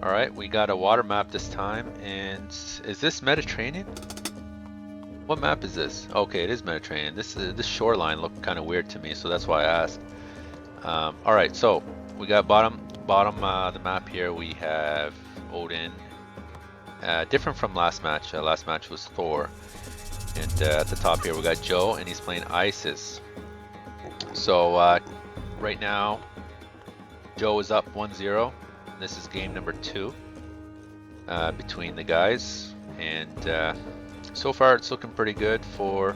Alright, we got a water map this time, and is this Mediterranean? What map is this? Okay, it is Mediterranean. This shoreline looked kind of weird to me, so that's why I asked. Alright, so we got bottom the map here. We have Odin, different from last match. Last match was Thor, and at the top here we got Joe, and he's playing Isis. So right now, Joe is up 1-0. This is game number 2 between the guys, and so far it's looking pretty good for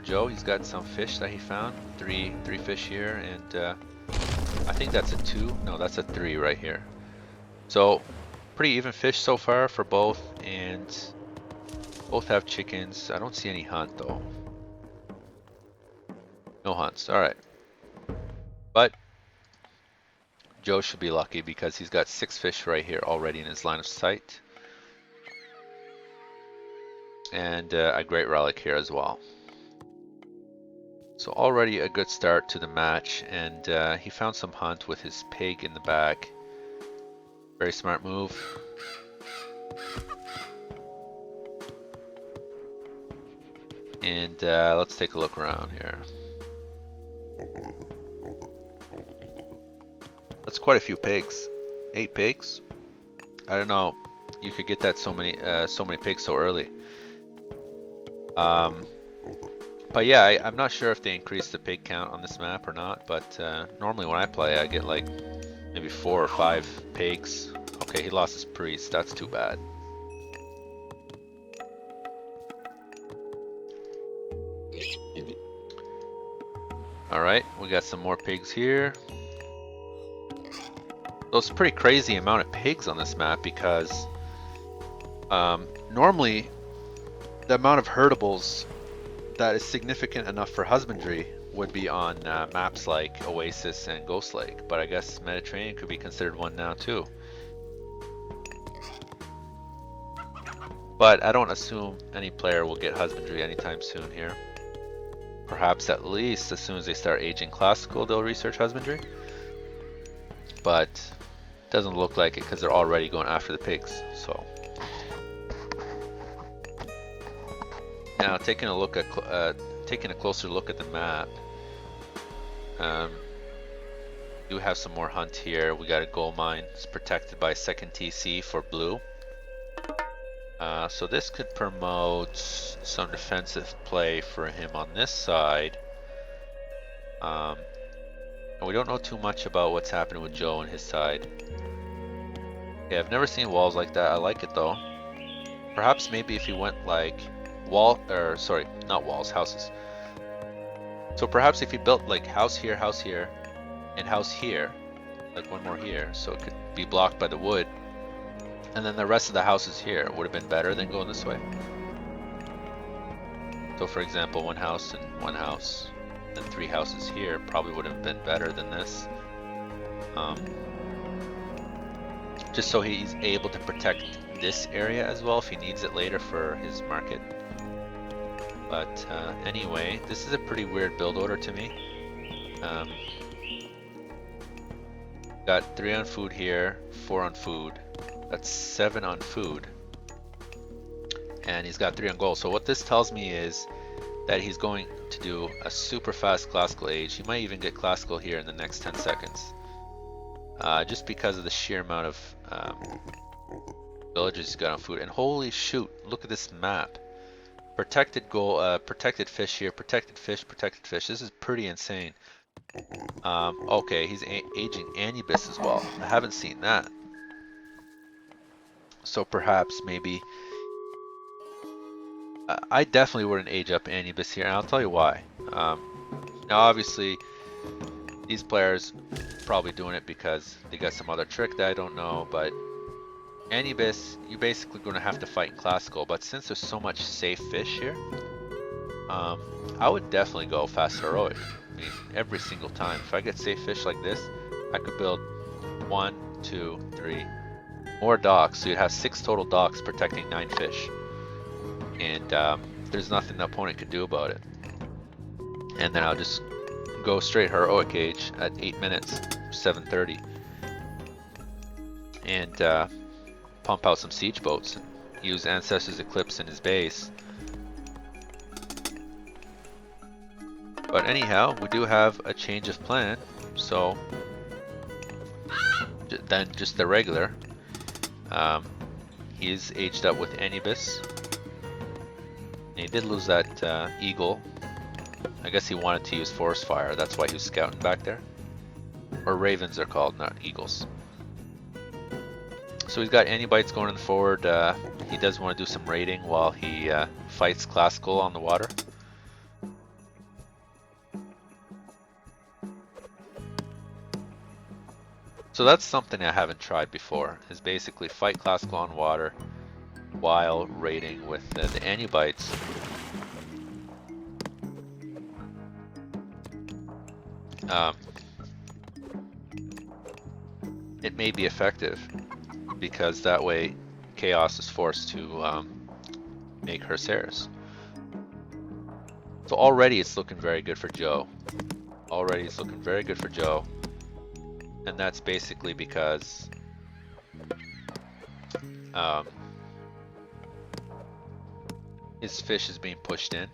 Joe. He's got some fish that he found, three fish here, and I think that's a 2. No, that's a 3 right here. So pretty even fish so far for both, and both have chickens. I don't see any hunt though. No hunts. All right, but Joe should be lucky because he's got 6 fish right here already in his line of sight. And a great relic here as well. So already a good start to the match, and he found some hunt with his pig in the back. Very smart move. And let's take a look around here. That's quite a few pigs. 8 pigs? I don't know. You could get that so many pigs so early. But yeah, I'm not sure if they increased the pig count on this map or not, but normally when I play I get like maybe 4 or 5 pigs. Okay, he lost his priest, that's too bad. Alright, we got some more pigs here. So it's a pretty crazy amount of pigs on this map because normally the amount of herdables that is significant enough for husbandry would be on maps like Oasis and Ghost Lake, but I guess Mediterranean could be considered one now too. But I don't assume any player will get husbandry anytime soon here. Perhaps at least as soon as they start aging classical they'll research husbandry, but doesn't look like it because they're already going after the pigs. So now taking a closer look at the map, do have some more hunt here. We got a gold mine. It's protected by second TC for blue. So this could promote some defensive play for him on this side. And we don't know too much about what's happening with Joe on his side. Okay, I've never seen walls like that. I like it though. Perhaps maybe if he went like not walls, houses. So perhaps if he built like house here, and house here, like one more here, so it could be blocked by the wood, and then the rest of the houses here would have been better than going this way. So for example, one house and one house, and 3 houses here probably would have been better than this. Just so he's able to protect this area as well if he needs it later for his market. But anyway, this is a pretty weird build order to me. Got 3 on food here, 4 on food. That's 7 on food. And he's got 3 on gold. So what this tells me is that he's going to do a super fast classical age. He might even get classical here in the next 10 seconds. Just because of the sheer amount of villages he's got on food. And holy shoot, look at this map. Protected gold, protected fish here, protected fish, protected fish. This is pretty insane. Okay, he's aging Anubis as well. I haven't seen that. So perhaps maybe I definitely wouldn't age up Anubis here, and I'll tell you why. Now obviously these players probably doing it because they got some other trick that I don't know, but Anubis, you're basically going to have to fight in classical, but since there's so much safe fish here, I would definitely go fast heroic. I mean, every single time. If I get safe fish like this, I could build 1, 2, 3 more docks, so you'd have 6 total docks protecting 9 fish. And there's nothing the opponent could do about it. And then I'll just go straight heroic age at 8 minutes, 7:30. and pump out some siege boats and use Ancestor's Eclipse in his base. But anyhow, we do have a change of plan, so then just the regular. He is aged up with Anubis. And he did lose that eagle. I guess he wanted to use Forest Fire, that's why he was scouting back there. Or ravens they're called, not eagles. So he's got Anubites going forward. He does want to do some raiding while he fights Classical on the water. So that's something I haven't tried before, is basically fight Classical on water while raiding with the Anubites. It may be effective, because that way Chaos is forced to make her Ceres. So already it's looking very good for Joe. Already it's looking very good for Joe. And that's basically because his fish is being pushed in.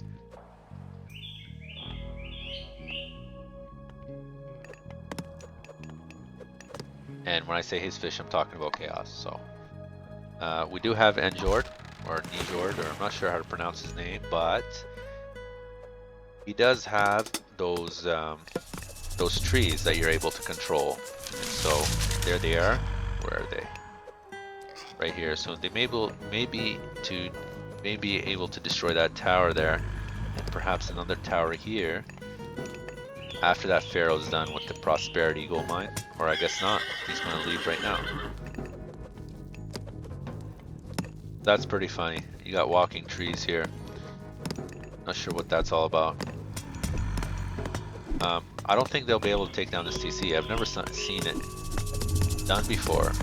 And when I say his fish, I'm talking about Chaos. So we do have Njord, or Njord, or I'm not sure how to pronounce his name, but he does have those trees that you're able to control. And so there they are. Where are they? Right here. So they may be able to destroy that tower there, and perhaps another tower here. After that Pharaoh's done with the Prosperity Gold Mine, or I guess not. He's going to leave right now. That's pretty funny. You got walking trees here. Not sure what that's all about. I don't think they'll be able to take down this TC. I've never seen it done before.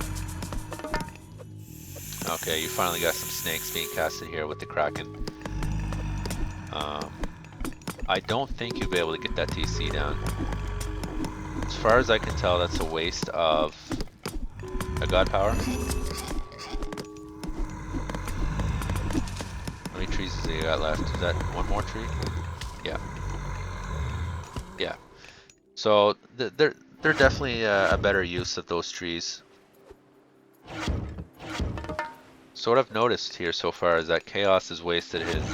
Okay, you finally got some snakes being casted here with the Kraken. I don't think you'll be able to get that TC down. As far as I can tell, that's a waste of a God Power. How many trees has he got left? Is that one more tree? Yeah. Yeah. So they're definitely a better use of those trees. So what I've noticed here so far is that Chaos has wasted his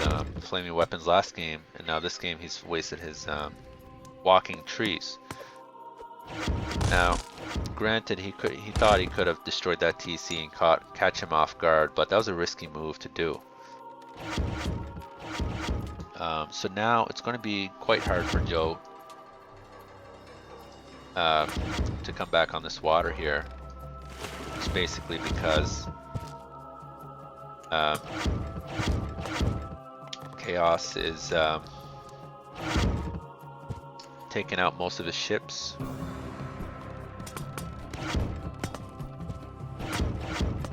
flaming weapons last game, and now this game he's wasted his walking trees. Now, granted, he thought he could have destroyed that TC and catch him off guard, but that was a risky move to do. So now it's going to be quite hard for Joe to come back on this water here. It's basically because Chaos is taking out most of his ships.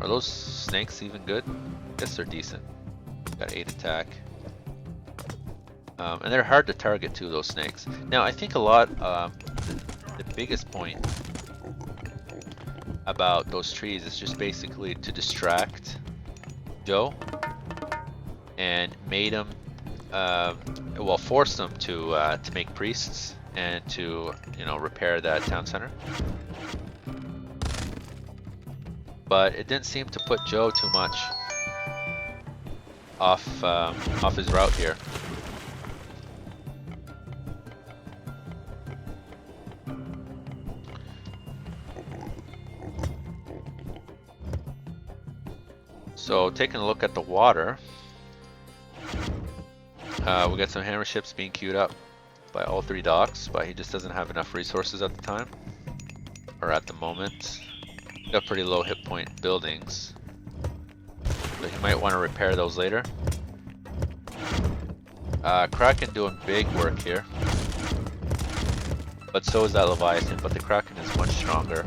Are those snakes even good? I guess they're decent. Got 8 attack. And they're hard to target too, those snakes. Now I think a lot, the biggest point about those trees is just basically to distract Joe and made him, well, forced them to make priests and to, you know, repair that town center. But it didn't seem to put Joe too much off his route here. So taking a look at the water, we got some hammer ships being queued up by all 3 docks, but he just doesn't have enough resources at the time, or at the moment. Got pretty low hit point buildings, but he might want to repair those later. Kraken doing big work here, but so is that Leviathan, but the Kraken is much stronger.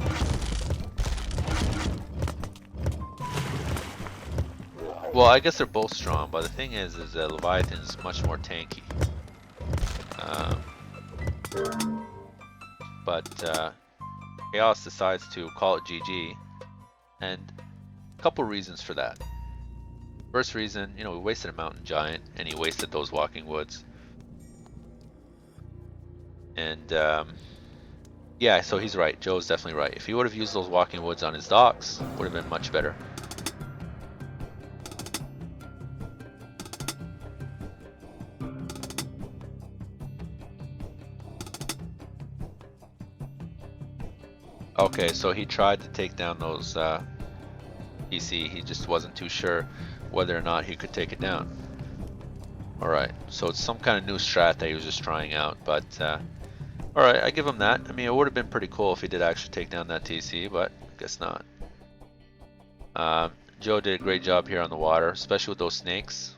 Well, I guess they're both strong, but the thing is that Leviathan is much more tanky. But Chaos decides to call it GG And a couple reasons for that. First reason, we wasted a mountain giant, and he wasted those walking woods. And yeah, so he's right. Joe's definitely right. If he would have used those walking woods on his docks, would have been much better. Okay, so he tried to take down those PC. He just wasn't too sure whether or not he could take it down. Alright, so it's some kind of new strat that he was just trying out, but alright, I give him that. I mean, it would have been pretty cool if he did actually take down that TC, but I guess not. Joe did a great job here on the water, especially with those snakes.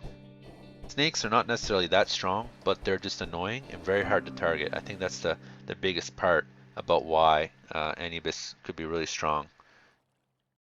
Snakes are not necessarily that strong, but they're just annoying and very hard to target. I think that's the biggest part about why Anubis could be really strong.